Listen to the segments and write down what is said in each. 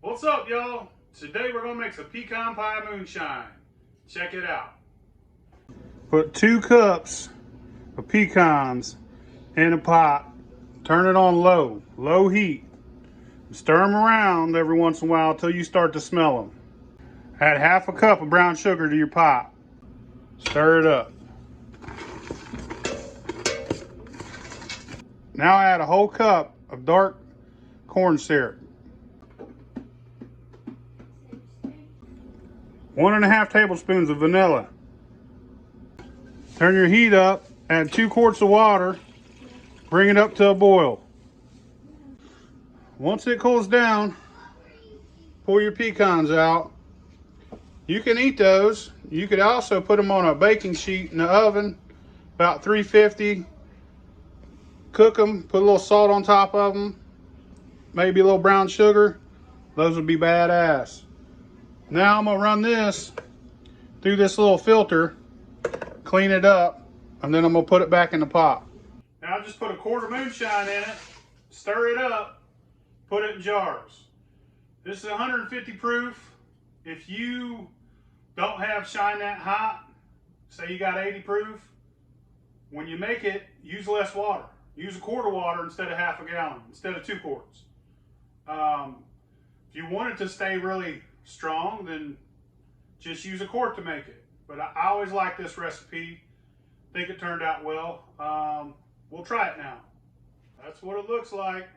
What's up, y'all? Today we're gonna make some pecan pie moonshine. Check it out. Put 2 cups of pecans in a pot. Turn it on low heat. Stir them around every once in a while until you start to smell them. Add half a cup of brown sugar to your pot. Stir it up. Now add a whole cup of dark corn syrup. 1½ tablespoons of vanilla. Turn your heat up, add 2 quarts of water, bring it up to a boil. Once it cools down, pull your pecans out. You can eat those. You could also put them on a baking sheet in the oven, about 350. Cook them, put a little salt on top of them, maybe a little brown sugar. Those would be badass. Now I'm gonna run this through this little filter, clean it up, and then I'm gonna put it back in the pot. Now I just put a quart of moonshine in it, stir it up, put it in jars. This is 150 proof. If you don't have shine that hot, say you got 80 proof, when you make it, use less water. Use a quart of water instead of half a gallon, instead of 2 quarts. If you want it to stay really strong, then just use a quart to make it. But I always like this recipe. Think it turned out well. We'll try it now. That's what it looks like.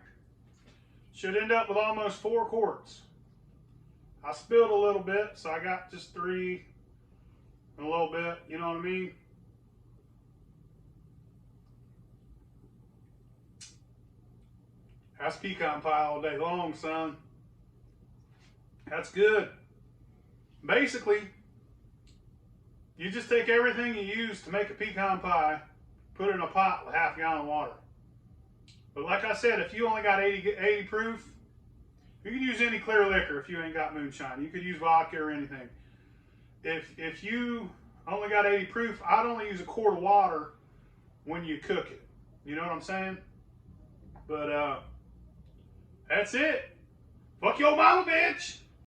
Should end up with almost 4 quarts. I spilled a little bit, so I got just 3 and a little bit, you know what I mean? That's pecan pie all day long, son. That's good. Basically, you just take everything you use to make a pecan pie, put it in a pot with half a gallon of water. But like I said, if you only got 80 proof, you can use any clear liquor if you ain't got moonshine. You could use vodka or anything. If you only got 80 proof, I'd only use a quart of water when you cook it. You know what I'm saying? But that's it. Fuck your mama, bitch.